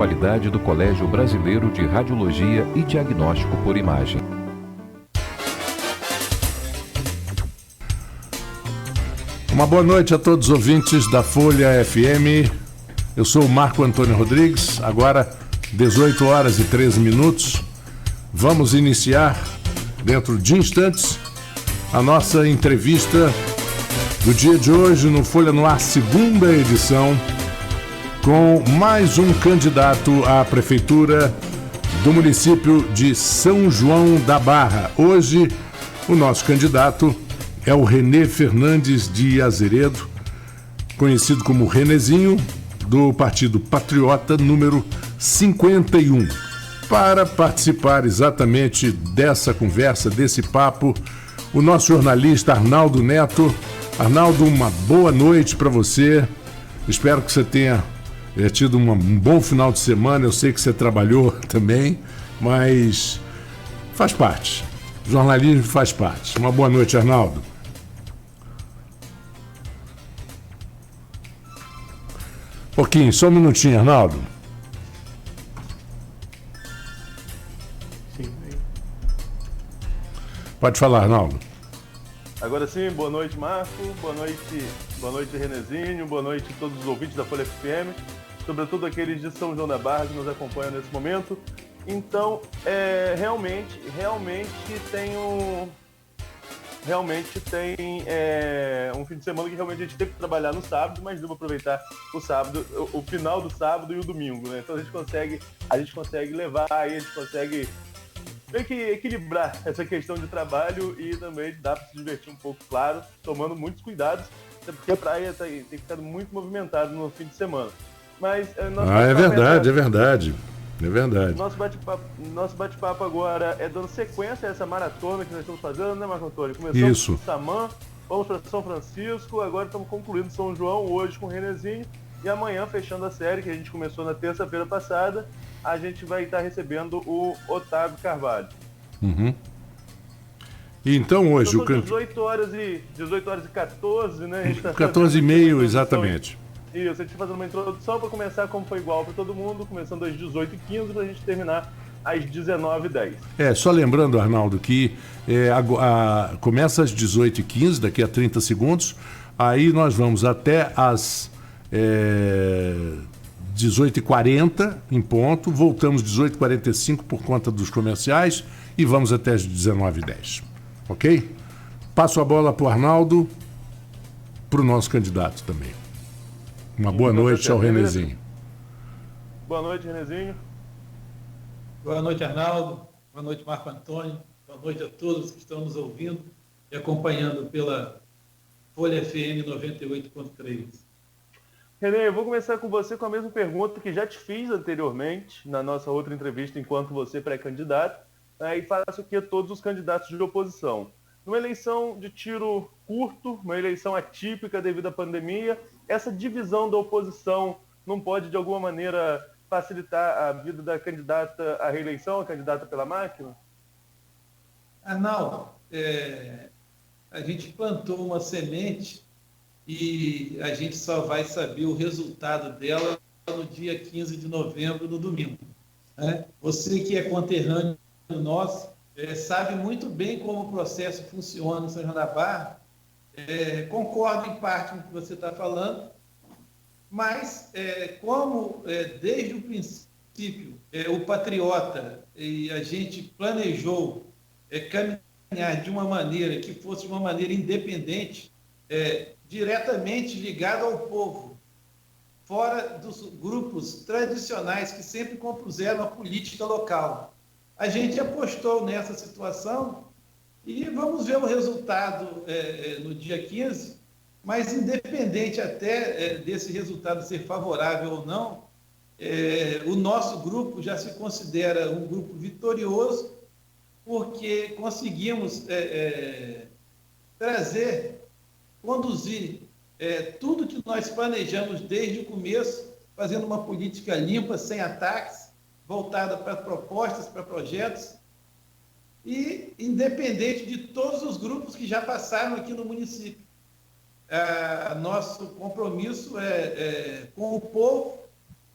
Qualidade do Colégio Brasileiro de Radiologia e Diagnóstico por Imagem. Uma boa noite a todos os ouvintes da Folha FM. Eu sou o Marco Antônio Rodrigues. Agora, 18 horas e 13 minutos. Vamos iniciar, dentro de instantes, a nossa entrevista do dia de hoje no Folha no Ar, segunda edição, com mais um candidato à prefeitura do município de São João da Barra. Hoje, o nosso candidato é o Renê Fernandes de Azeredo, conhecido como Renezinho, do Partido Patriota, número 51. Para participar exatamente dessa conversa, desse papo, o nosso jornalista Arnaldo Neto. Arnaldo, uma boa noite para você. Espero que você tenha tido um bom final de semana. Eu sei que você trabalhou também, mas faz parte. O jornalismo faz parte. Uma boa noite, Arnaldo. Pouquinho, só um minutinho, Arnaldo. Sim. Pode falar, Arnaldo. Agora sim, boa noite, Marco, boa noite, Renezinho, boa noite a todos os ouvintes da Folha FM, sobretudo aqueles de São João da Barra que nos acompanham nesse momento. Então, realmente tem um fim de semana que realmente a gente teve que trabalhar no sábado, mas devo aproveitar o sábado, o final do sábado e o domingo, né? Então a gente consegue levar aí, a gente consegue meio que equilibrar essa questão de trabalho e também dá para se divertir um pouco, claro, tomando muitos cuidados, até porque a praia tem ficado muito movimentada no fim de semana. Mas é verdade. Nosso bate-papo agora é dando sequência a essa maratona que nós estamos fazendo, né, Marco Antônio? Começamos com Samã, vamos para São Francisco, agora estamos concluindo São João, hoje com o Renezinho, e amanhã, fechando a série que a gente começou na terça-feira passada, a gente vai estar recebendo o Otávio Carvalho. Uhum. E então hoje... Então, são 18 horas e 14, né? A gente tá 14h30, exatamente. Isso, a gente está fazendo uma introdução para começar como foi igual para todo mundo, começando às 18h15 para a gente terminar às 19h10. Só lembrando, Arnaldo, que começa às 18h15, daqui a 30 segundos, aí nós vamos até às 18h40 em ponto, voltamos 18h45 por conta dos comerciais e vamos até às 19h10, ok? Passo a bola para o Arnaldo, para o nosso candidato também. Uma boa noite ao Renezinho. Boa noite, Renezinho. Boa noite, Arnaldo. Boa noite, Marco Antônio. Boa noite a todos que estão nos ouvindo e acompanhando pela Folha FM 98.3. Renê, eu vou começar com você com a mesma pergunta que já te fiz anteriormente, na nossa outra entrevista, enquanto você pré-candidato, e faço aqui a todos os candidatos de oposição. Numa eleição de tiro curto, uma eleição atípica devido à pandemia, essa divisão da oposição não pode, de alguma maneira, facilitar a vida da candidata à reeleição, a candidata pela máquina? Arnaldo, a gente plantou uma semente e a gente só vai saber o resultado dela no dia 15 de novembro, no domingo. Né? Você que é conterrâneo nosso, sabe muito bem como o processo funciona em São João da Barra. Concordo em parte com o que você está falando, mas como desde o princípio o Patriota e a gente planejou caminhar de uma maneira que fosse uma maneira independente, diretamente ligado ao povo, fora dos grupos tradicionais que sempre compuseram a política local. A gente apostou nessa situação e vamos ver o resultado no dia 15, mas independente até desse resultado ser favorável ou não, o nosso grupo já se considera um grupo vitorioso, porque conseguimos conduzir tudo que nós planejamos desde o começo, fazendo uma política limpa, sem ataques, voltada para propostas, para projetos, e independente de todos os grupos que já passaram aqui no município. Nosso compromisso é com o povo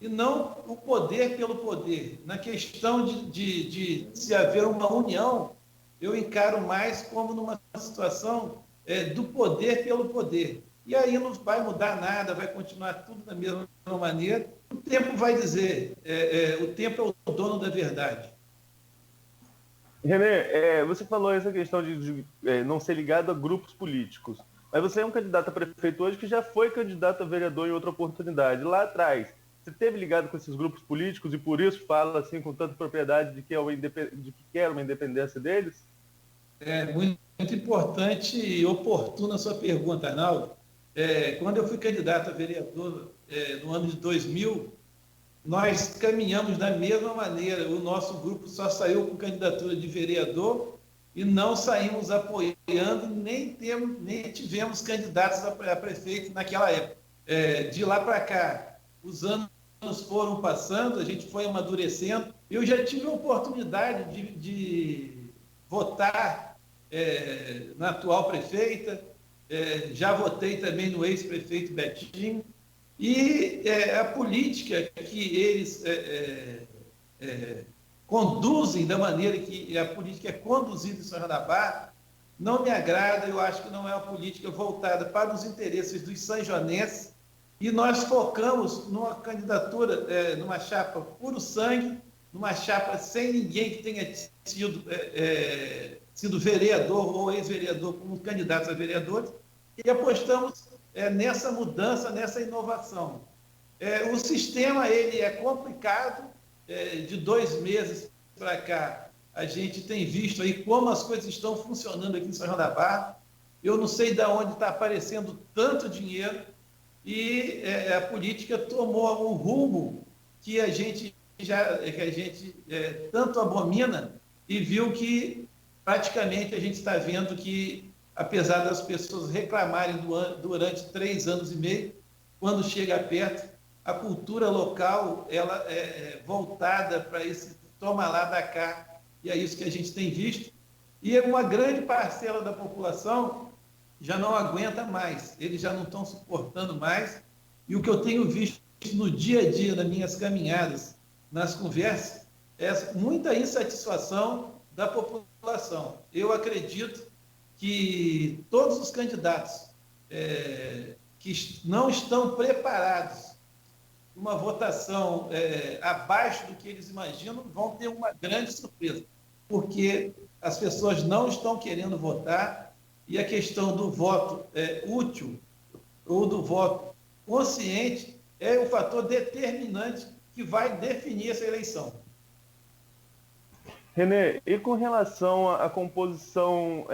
e não o poder pelo poder. Na questão de se haver uma união, eu encaro mais como numa situação do poder pelo poder. E aí não vai mudar nada, vai continuar tudo da mesma maneira. O tempo vai dizer, o tempo é o dono da verdade. René, você falou essa questão de não ser ligado a grupos políticos, mas você é um candidato a prefeito hoje que já foi candidato a vereador em outra oportunidade. Lá atrás, você esteve ligado com esses grupos políticos e por isso fala assim com tanta propriedade de que quer uma independência deles? É muito importante e oportuna a sua pergunta, Arnaldo. Quando eu fui candidato a vereador no ano de 2000, nós caminhamos da mesma maneira. O nosso grupo só saiu com candidatura de vereador e não saímos apoiando, nem tivemos candidatos a prefeito naquela época. De lá para cá, os anos foram passando, a gente foi amadurecendo. Eu já tive a oportunidade de votar na atual prefeita, já votei também no ex-prefeito Betinho. E a política que eles conduzem, da maneira que a política é conduzida em São João da Barra, não me agrada. Eu acho que não é uma política voltada para os interesses dos sanjonenses, e nós focamos numa candidatura, numa chapa puro sangue, numa chapa sem ninguém que tenha sido vereador ou ex-vereador como candidatos a vereadores, e apostamos nessa mudança, nessa inovação. O sistema ele é complicado. De 2 meses para cá, a gente tem visto aí como as coisas estão funcionando aqui em São João da Barra. Eu não sei de onde está aparecendo tanto dinheiro, e a política tomou um rumo que a gente tanto abomina, e viu que praticamente a gente está vendo que, apesar das pessoas reclamarem durante 3 anos e meio, quando chega perto, a cultura local ela é voltada para esse toma lá da cá, e é isso que a gente tem visto. E uma grande parcela da população já não aguenta mais, eles já não estão suportando mais. E o que eu tenho visto no dia a dia, nas minhas caminhadas, nas conversas, é muita insatisfação da população. Eu acredito que todos os candidatos que não estão preparados para uma votação abaixo do que eles imaginam vão ter uma grande surpresa, porque as pessoas não estão querendo votar, e a questão do voto útil ou do voto consciente é o fator determinante que vai definir essa eleição. René, e com relação à composição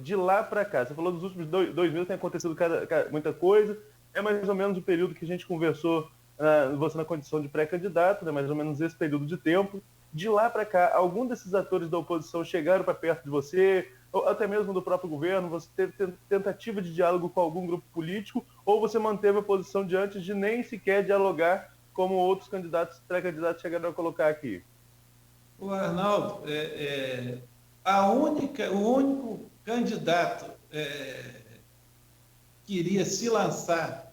de lá para cá? Você falou dos últimos 2 meses tem acontecido muita coisa, é mais ou menos o período que a gente conversou, você na condição de pré-candidato, né, mais ou menos esse período de tempo. De lá para cá, algum desses atores da oposição chegaram para perto de você, ou até mesmo do próprio governo? Você teve tentativa de diálogo com algum grupo político, ou você manteve a posição de antes de nem sequer dialogar, como outros pré-candidatos chegaram a colocar aqui? O Arnaldo, o único candidato que iria se lançar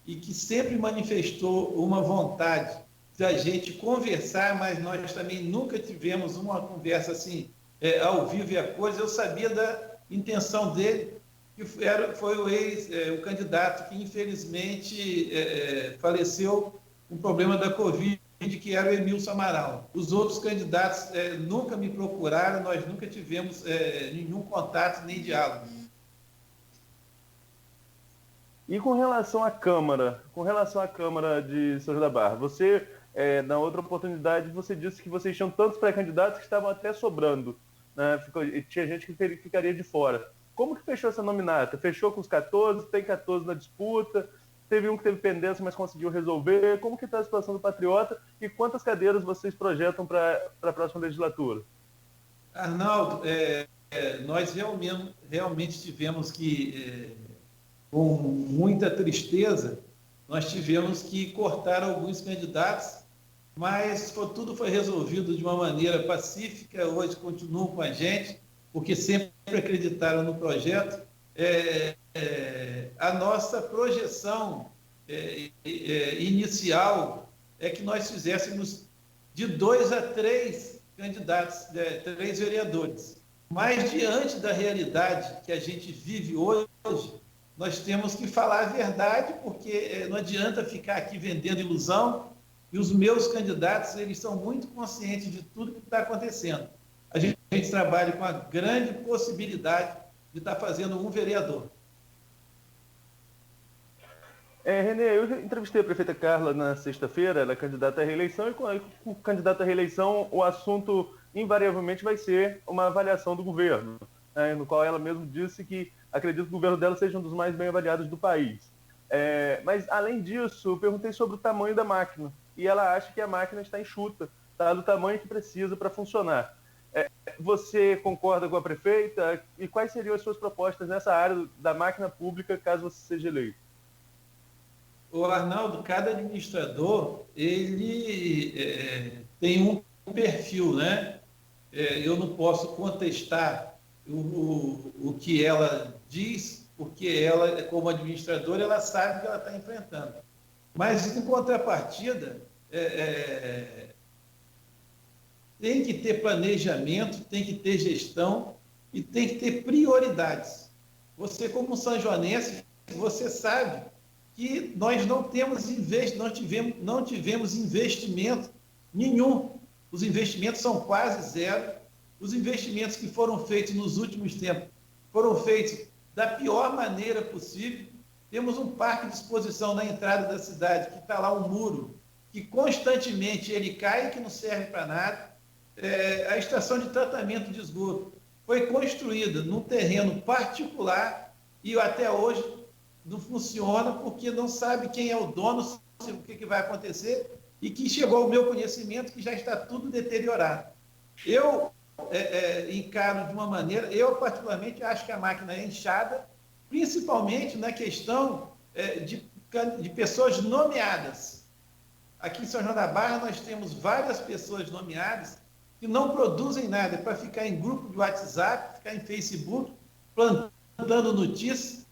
e que sempre manifestou uma vontade da gente conversar, mas nós também nunca tivemos uma conversa assim, ao vivo e a coisa. Eu sabia da intenção dele, que foi o candidato que infelizmente faleceu com o problema da Covid, que era o Emilson Amaral. Os outros candidatos nunca me procuraram, nós nunca tivemos nenhum contato nem diálogo. E com relação à Câmara de São João da Barra, você, na outra oportunidade, você disse que vocês tinham tantos pré-candidatos que estavam até sobrando, né? Tinha gente que ficaria de fora. Como que fechou essa nominata? Fechou com os 14, tem 14 na disputa, teve um que teve pendência, mas conseguiu resolver. Como que está a situação do Patriota e quantas cadeiras vocês projetam para a próxima legislatura? Arnaldo, nós realmente tivemos que, com muita tristeza, nós tivemos que cortar alguns candidatos, mas tudo foi resolvido de uma maneira pacífica. Hoje continuam com a gente, porque sempre acreditaram no projeto. A nossa projeção inicial é que nós fizéssemos de 2 a 3 candidatos, 3 vereadores. Mas, diante da realidade que a gente vive hoje, nós temos que falar a verdade, porque não adianta ficar aqui vendendo ilusão, e os meus candidatos, eles são muito conscientes de tudo que está acontecendo. A gente trabalha com a grande possibilidade de estar fazendo um vereador. Renê, eu entrevistei a prefeita Carla na sexta-feira, ela é candidata à reeleição, e com candidata à reeleição, o assunto invariavelmente vai ser uma avaliação do governo, né, no qual ela mesmo disse que acredita que o governo dela seja um dos mais bem avaliados do país. Mas, além disso, eu perguntei sobre o tamanho da máquina, e ela acha que a máquina está enxuta, está do tamanho que precisa para funcionar. Você concorda com a prefeita? E quais seriam as suas propostas nessa área da máquina pública, caso você seja eleito? O Arnaldo, cada administrador, ele tem um perfil, né? Eu não posso contestar o que ela diz, porque ela, como administradora, ela sabe o que ela está enfrentando. Mas, em contrapartida, tem que ter planejamento, tem que ter gestão e tem que ter prioridades. Você, como sanjoanense, você sabe que nós não tivemos investimento nenhum. Os investimentos são quase zero. Os investimentos que foram feitos nos últimos tempos foram feitos da pior maneira possível. Temos um parque de exposição na entrada da cidade, que está lá um muro, que constantemente ele cai e que não serve para nada. A estação de tratamento de esgoto foi construída num terreno particular e até hoje não funciona porque não sabe quem é o dono, o que vai acontecer, e que chegou ao meu conhecimento que já está tudo deteriorado. Eu encaro de uma maneira, eu particularmente acho que a máquina é inchada, principalmente na questão de pessoas nomeadas. Aqui em São João da Barra nós temos várias pessoas nomeadas que não produzem nada, para ficar em grupo de WhatsApp, ficar em Facebook, plantando notícias,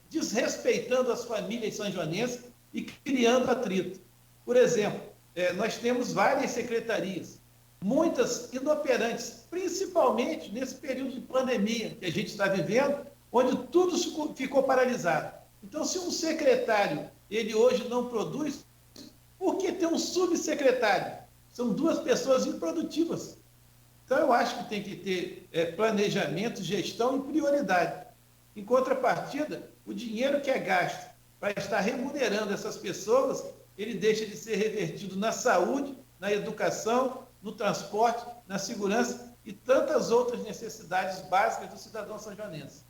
desrespeitando as famílias sanjoanenses e criando atrito. Por exemplo, nós temos várias secretarias, muitas inoperantes, principalmente nesse período de pandemia que a gente está vivendo, onde tudo ficou paralisado. Então, se um secretário, ele hoje não produz, por que ter um subsecretário? São duas pessoas improdutivas. Então, eu acho que tem que ter planejamento, gestão e prioridade. Em contrapartida, o dinheiro que é gasto para estar remunerando essas pessoas, ele deixa de ser revertido na saúde, na educação, no transporte, na segurança e tantas outras necessidades básicas do cidadão sanjoanense.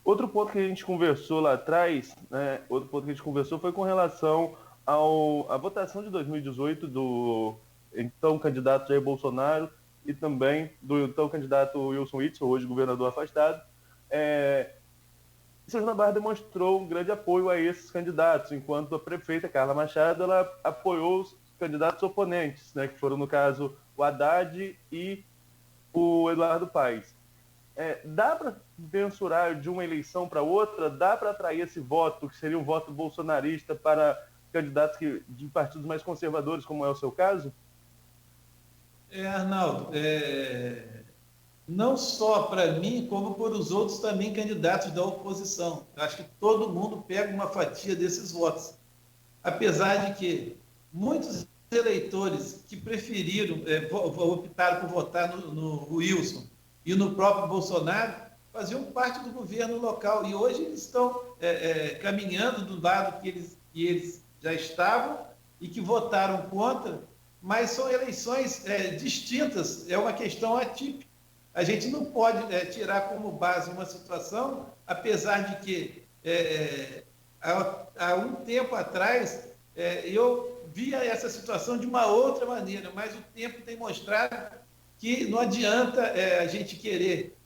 Outro ponto que a gente conversou lá atrás, né, foi com relação à votação de 2018 do então candidato Jair Bolsonaro e também do então candidato Wilson Witzel, hoje governador afastado. São João da Barra demonstrou um grande apoio a esses candidatos, enquanto a prefeita Carla Machado ela apoiou os candidatos oponentes, né, que foram, no caso, o Haddad e o Eduardo Paes. Dá para mensurar de uma eleição para outra? Dá para atrair esse voto, que seria um voto bolsonarista, para candidatos de partidos mais conservadores, como é o seu caso? Arnaldo, não só para mim, como para os outros também candidatos da oposição. Eu acho que todo mundo pega uma fatia desses votos. Apesar de que muitos eleitores que preferiram, optaram por votar no Wilson e no próprio Bolsonaro, faziam parte do governo local. E hoje eles estão caminhando do lado que eles já estavam e que votaram contra, mas são eleições distintas, é uma questão atípica. A gente não pode tirar como base uma situação, apesar de que há um tempo atrás eu via essa situação de uma outra maneira, mas o tempo tem mostrado que não adianta a gente querer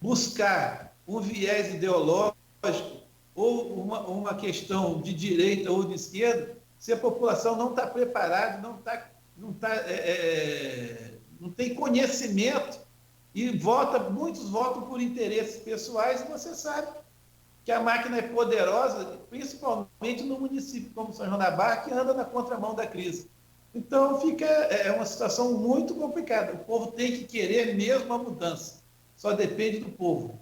buscar um viés ideológico ou uma questão de direita ou de esquerda se a população não está preparada, não tem conhecimento e muitos votam por interesses pessoais, e você sabe que a máquina é poderosa, principalmente no município como São João da Barra, que anda na contramão da crise. Então, é uma situação muito complicada. O povo tem que querer mesmo a mudança. Só depende do povo.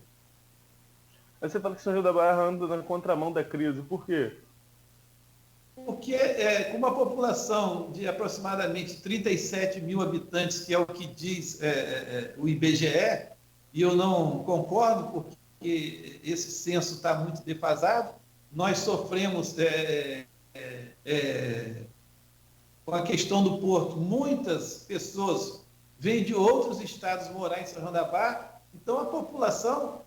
Aí você fala que São João da Barra anda na contramão da crise. Por quê? Porque com uma população de aproximadamente 37 mil habitantes, que é o que diz o IBGE, e eu não concordo, porque esse censo está muito defasado, nós sofremos com a questão do porto. Muitas pessoas vêm de outros estados morar em São João da Barra, então a população,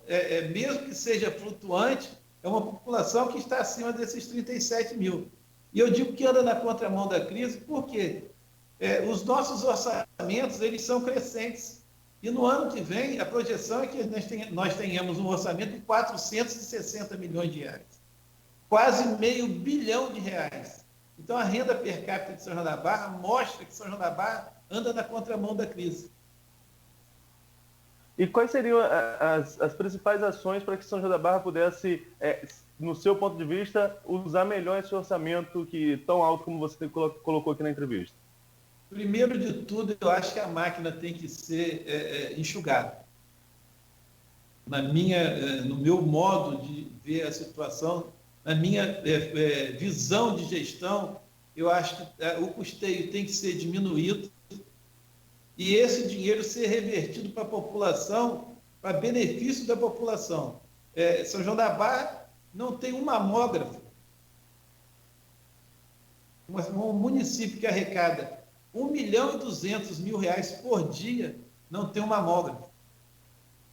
mesmo que seja flutuante, é uma população que está acima desses 37 mil. E eu digo que anda na contramão da crise porque os nossos orçamentos eles são crescentes. E no ano que vem, a projeção é que nós tenhamos um orçamento de 460 milhões de reais. Quase R$500 bilhão. Então, a renda per capita de São João da Barra mostra que São João da Barra anda na contramão da crise. E quais seriam as principais ações para que São João da Barra pudesse, no seu ponto de vista, usar melhor esse orçamento que tão alto como você colocou aqui na entrevista? Primeiro de tudo, eu acho que a máquina tem que ser enxugada. No meu modo de ver a situação, na minha visão de gestão, eu acho que o custeio tem que ser diminuído e esse dinheiro ser revertido para a população, para benefício da população. São João da Barra não tem um mamógrafo. Um município que arrecada R$1.200.000 por dia não tem um mamógrafo.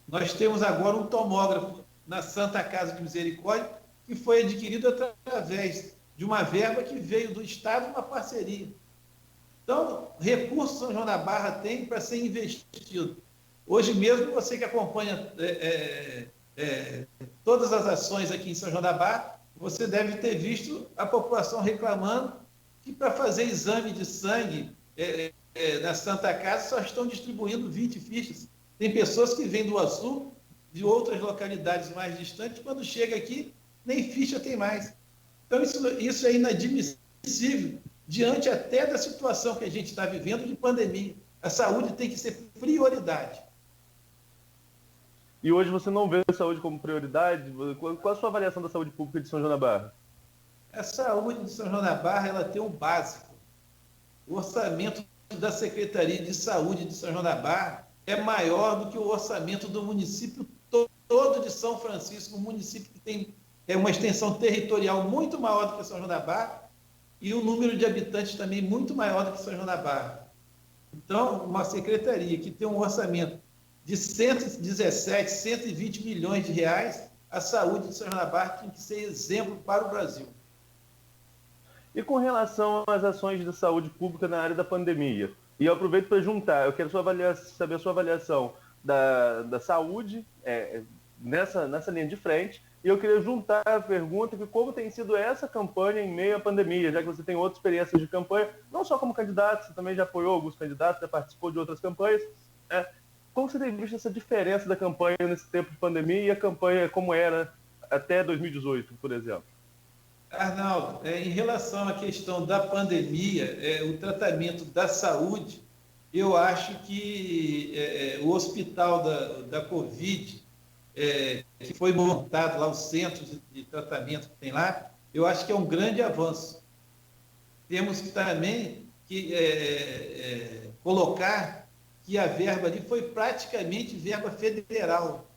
Nós temos agora um tomógrafo na Santa Casa de Misericórdia, que foi adquirido através de uma verba que veio do Estado, uma parceria. Então, recursos São João da Barra tem para ser investido. Hoje mesmo, você que acompanha todas as ações aqui em São João da Barra, você deve ter visto a população reclamando que para fazer exame de sangue na Santa Casa só estão distribuindo 20 fichas. Tem pessoas que vêm do Açu, de outras localidades mais distantes, quando chega aqui, nem ficha tem mais. Então, isso é inadmissível, diante até da situação que a gente está vivendo de pandemia. A saúde tem que ser prioridade. E hoje você não vê a saúde como prioridade? Qual a sua avaliação da saúde pública de São João da Barra? A saúde de São João da Barra ela tem um básico. O orçamento da Secretaria de Saúde de São João da Barra é maior do que o orçamento do município todo de São Francisco, um município que tem uma extensão territorial muito maior do que São João da Barra e um número de habitantes também muito maior do que São João da Barra. Então, uma secretaria que tem um orçamento de 117, 120 milhões de reais, a saúde de São João da Barra tem que ser exemplo para o Brasil. E com relação às ações de saúde pública na área da pandemia? E eu aproveito para juntar, eu quero saber a sua avaliação da saúde nessa linha de frente, e eu queria juntar a pergunta de como tem sido essa campanha em meio à pandemia, já que você tem outra experiência de campanha, não só como candidato, você também já apoiou alguns candidatos, já participou de outras campanhas. Como você tem visto essa diferença da campanha nesse tempo de pandemia e a campanha como era até 2018, por exemplo? Arnaldo, em relação à questão da pandemia, o tratamento da saúde, eu acho que o hospital da Covid, que foi montado lá, o centro de tratamento que tem lá, eu acho que é um grande avanço. Temos também que colocar que a verba ali foi praticamente verba federal,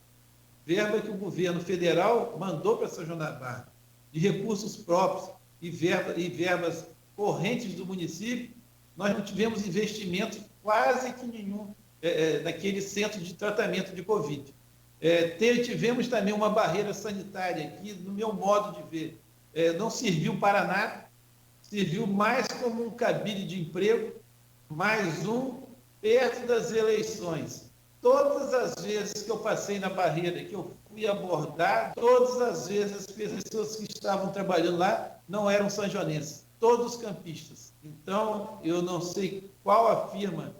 verba que o governo federal mandou para São João da Barra, de recursos próprios e verbas correntes do município. Nós não tivemos investimento quase que nenhum naquele centro de tratamento de Covid. Tivemos também uma barreira sanitária que, no meu modo de ver, não serviu para nada, serviu mais como um cabide de emprego, mais um perto das eleições. Todas as vezes que eu passei na barreira, que eu fui abordar, todas as vezes as pessoas que estavam trabalhando lá não eram sanjonenses, todos campistas. Então, eu não sei qual a firma,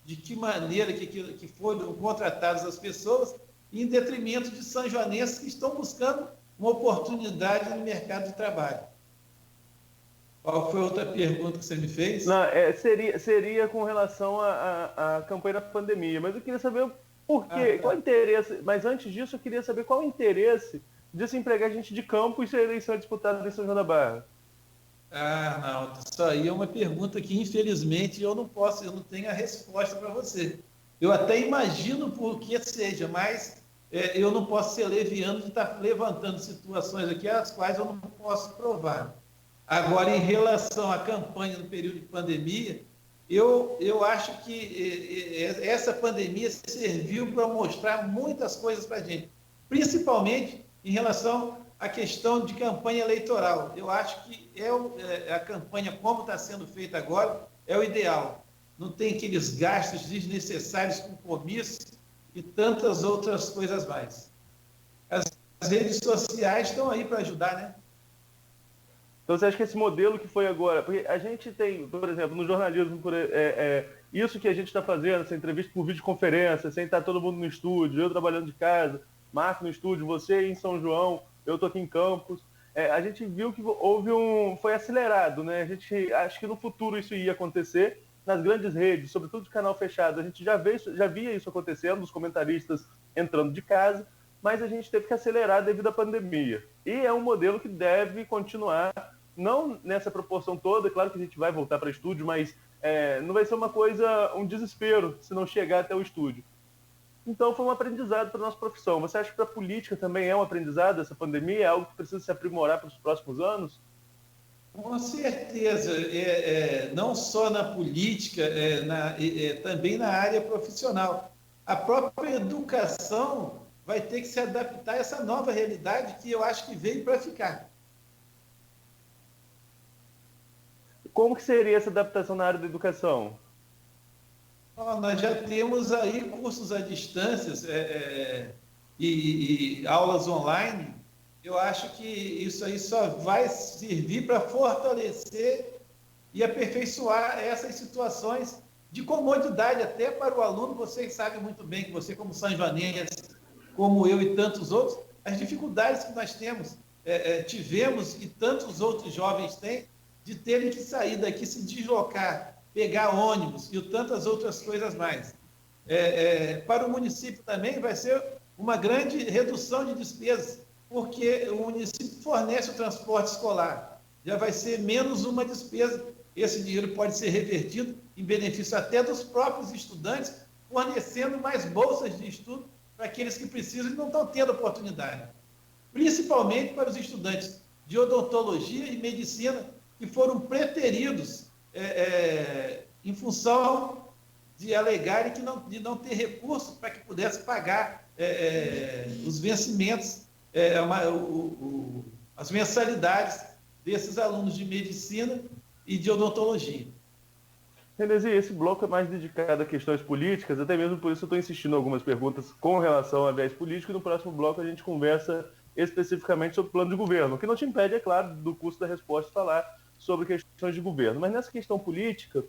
de que maneira que foram contratadas as pessoas, em detrimento de sanjonenses que estão buscando uma oportunidade no mercado de trabalho. Qual foi a outra pergunta que você me fez? Não, seria com relação à campanha da pandemia, mas eu queria saber por quê, qual o interesse, mas antes disso eu queria saber qual o interesse de se empregar gente de campo e se a eleição é disputada em São João da Barra. Não, isso aí é uma pergunta que infelizmente eu não tenho a resposta para você. Eu até imagino por que seja, mas eu não posso ser leviano de estar levantando situações aqui as quais eu não posso provar. Agora, em relação à campanha no período de pandemia, eu acho que essa pandemia serviu para mostrar muitas coisas para a gente, principalmente em relação à questão de campanha eleitoral. Eu acho que a campanha, como está sendo feita agora, é o ideal. Não tem aqueles gastos desnecessários com comício e tantas outras coisas mais. As redes sociais estão aí para ajudar, né? Então você acha que esse modelo que foi agora, porque a gente tem, por exemplo, no jornalismo, isso que a gente está fazendo, essa entrevista por videoconferência, sem estar todo mundo no estúdio, eu trabalhando de casa, Marco no estúdio, você em São João, eu estou aqui em Campos, a gente viu que foi acelerado, né? A gente acha que no futuro isso ia acontecer nas grandes redes, sobretudo de canal fechado, a gente já via isso acontecendo, os comentaristas entrando de casa, mas a gente teve que acelerar devido à pandemia. E é um modelo que deve continuar, não nessa proporção toda, claro que a gente vai voltar para estúdio, mas não vai ser um desespero se não chegar até o estúdio. Então foi um aprendizado para a nossa profissão. Você acha que para a política também é um aprendizado essa pandemia? É algo que precisa se aprimorar para os próximos anos? Com certeza. Não só na política, também na área profissional. A própria educação vai ter que se adaptar a essa nova realidade que eu acho que veio para ficar. Como que seria essa adaptação na área da educação? Nós já temos aí cursos à distância e aulas online. Eu acho que isso aí só vai servir para fortalecer e aperfeiçoar essas situações de comodidade até para o aluno. Vocês sabem muito bem que você, como sanjoanense, como eu e tantos outros, as dificuldades que nós tivemos e tantos outros jovens têm de terem que sair daqui, se deslocar, pegar ônibus e tantas outras coisas mais. Para o município também vai ser uma grande redução de despesas, porque o município fornece o transporte escolar. Já vai ser menos uma despesa. Esse dinheiro pode ser revertido em benefício até dos próprios estudantes, fornecendo mais bolsas de estudo para aqueles que precisam e não estão tendo oportunidade. Principalmente para os estudantes de odontologia e medicina, que foram preteridos em função de alegarem de não ter recursos para que pudesse pagar os vencimentos, as mensalidades desses alunos de medicina e de odontologia. Renesi, esse bloco é mais dedicado a questões políticas, até mesmo por isso eu estou insistindo em algumas perguntas com relação a viés político, e no próximo bloco a gente conversa especificamente sobre o plano de governo, o que não te impede, é claro, do curso da resposta falar sobre questões de governo. Mas nessa questão política,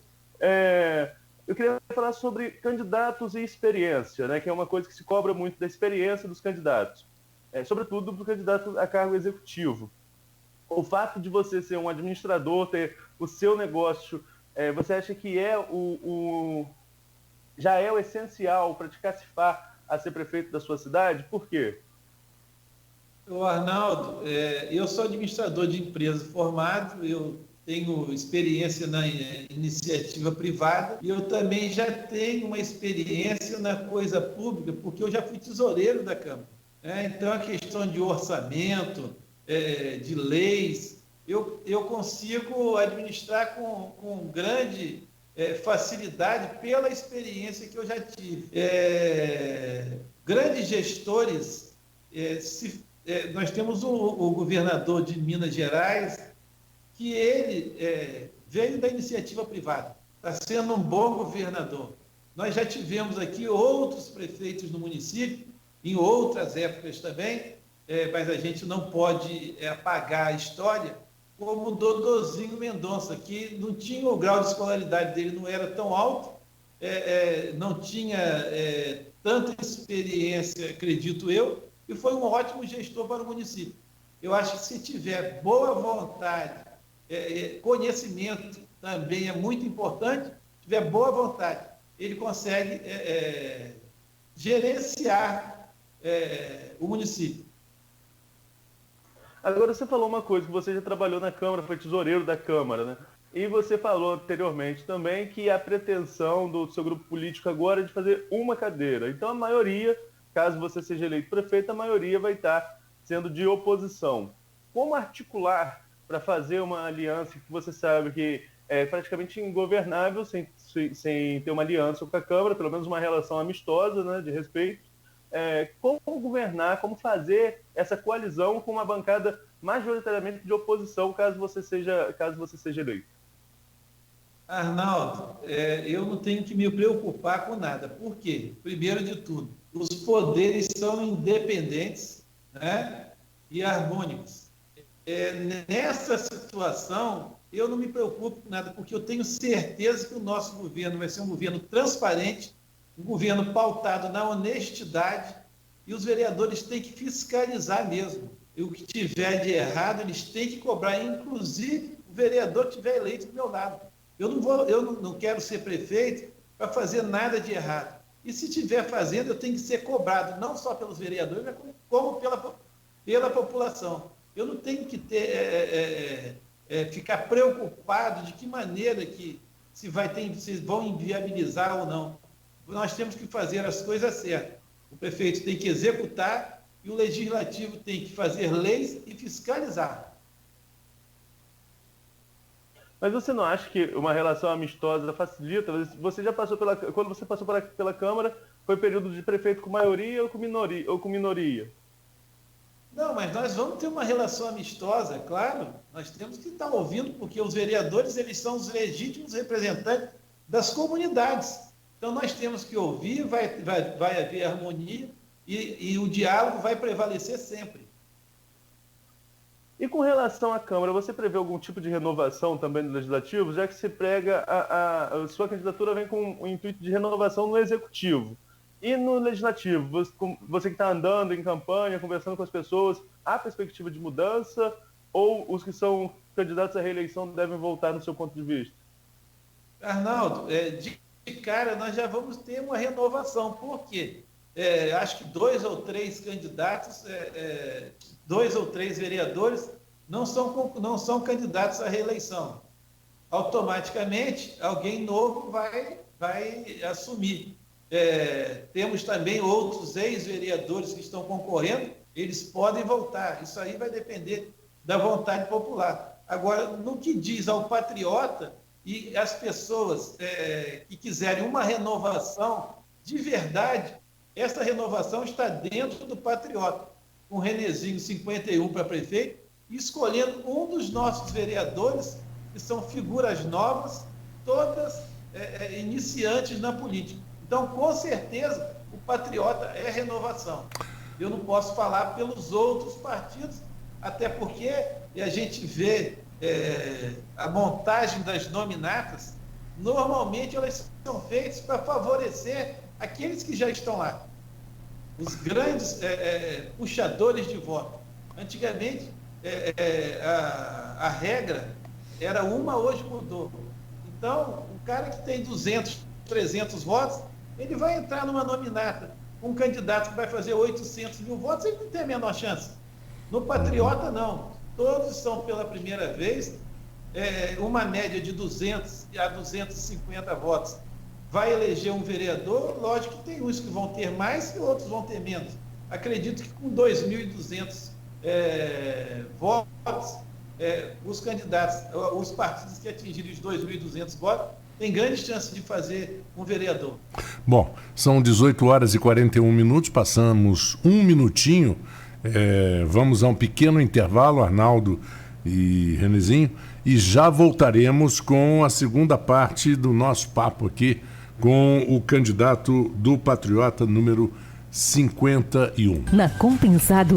eu queria falar sobre candidatos e experiência, né, que é uma coisa que se cobra muito da experiência dos candidatos, sobretudo do candidato a cargo executivo. O fato de você ser um administrador, ter o seu negócio, você acha que já é o essencial para te cacifar a ser prefeito da sua cidade? Por quê? Arnaldo, eu sou administrador de empresa formado, eu tenho experiência na iniciativa privada e eu também já tenho uma experiência na coisa pública, porque eu já fui tesoureiro da Câmara. Então, a questão de orçamento, de leis, eu consigo administrar com grande facilidade pela experiência que eu já tive. Grandes gestores, nós temos o governador de Minas Gerais, que ele veio da iniciativa privada, está sendo um bom governador. Nós já tivemos aqui outros prefeitos no município, em outras épocas também, mas a gente não pode apagar a história, como o Dodôzinho Mendonça, que não tinha o grau de escolaridade dele, não era tão alto, não tinha tanta experiência, acredito eu, e foi um ótimo gestor para o município. Eu acho que se tiver boa vontade, conhecimento também é muito importante, se tiver boa vontade, ele consegue gerenciar o município. Agora, você falou uma coisa, que você já trabalhou na Câmara, foi tesoureiro da Câmara, né? E você falou anteriormente também que a pretensão do seu grupo político agora é de fazer uma cadeira. Então, a maioria, caso você seja eleito prefeito, a maioria vai estar sendo de oposição. Como articular para fazer uma aliança que você sabe que é praticamente ingovernável sem ter uma aliança com a Câmara, pelo menos uma relação amistosa, né, de respeito? Como governar, como fazer essa coalizão com uma bancada majoritariamente de oposição, caso você seja eleito? Arnaldo, eu não tenho que me preocupar com nada. Por quê? Primeiro de tudo, os poderes são independentes, né, e harmônicos. Nessa situação, eu não me preocupo com nada, porque eu tenho certeza que o nosso governo vai ser um governo transparente, um governo pautado na honestidade, e os vereadores têm que fiscalizar mesmo. E o que tiver de errado, eles têm que cobrar, inclusive o vereador que estiver eleito do meu lado. Eu não quero ser prefeito para fazer nada de errado. E se estiver fazendo, eu tenho que ser cobrado, não só pelos vereadores, mas como pela população. Eu não tenho que ficar preocupado de que maneira que se vão inviabilizar ou não. Nós temos que fazer as coisas certas. O prefeito tem que executar e o legislativo tem que fazer leis e fiscalizar. Mas você não acha que uma relação amistosa facilita? Você já passou quando você passou pela Câmara, foi período de prefeito com maioria ou com minoria? Não, mas nós vamos ter uma relação amistosa, claro. Nós temos que estar ouvindo, porque os vereadores, eles são os legítimos representantes das comunidades. Então, nós temos que ouvir, vai haver harmonia e o diálogo vai prevalecer sempre. E com relação à Câmara, você prevê algum tipo de renovação também no Legislativo, já que você prega a sua candidatura vem com o intuito de renovação no Executivo. E no Legislativo, você que está andando em campanha, conversando com as pessoas, há perspectiva de mudança ou os que são candidatos à reeleição devem voltar no seu ponto de vista? Arnaldo, de cara nós já vamos ter uma renovação. Por quê? Acho que 2 ou 3 candidatos, 2 ou 3 vereadores não são candidatos à reeleição. Automaticamente, alguém novo vai assumir. Temos também outros ex-vereadores que estão concorrendo, eles podem voltar. Isso aí vai depender da vontade popular. Agora, no que diz ao patriota e as pessoas que quiserem uma renovação de verdade, essa renovação está dentro do patriota, com o Renezinho 51 para prefeito, e escolhendo um dos nossos vereadores, que são figuras novas, todas iniciantes na política. Então, com certeza, o patriota é renovação. Eu não posso falar pelos outros partidos, até porque a gente vê a montagem das nominatas, normalmente elas são feitas para favorecer aqueles que já estão lá, os grandes puxadores de voto. Antigamente, a regra era uma, hoje mudou. Então, o cara que tem 200, 300 votos, ele vai entrar numa nominata. Um candidato que vai fazer 800 mil votos, ele não tem a menor chance. No patriota, não. Todos são pela primeira vez, uma média de 200 a 250 votos. Vai eleger um vereador, lógico que tem uns que vão ter mais e outros vão ter menos. Acredito que com 2.200 votos, os candidatos, os partidos que atingirem os 2.200 votos, têm grande chance de fazer um vereador. Bom, são 18 horas e 41 minutos, passamos um minutinho, vamos a um pequeno intervalo, Arnaldo e Renezinho, e já voltaremos com a segunda parte do nosso papo aqui com o candidato do Patriota número 51. Na Compensado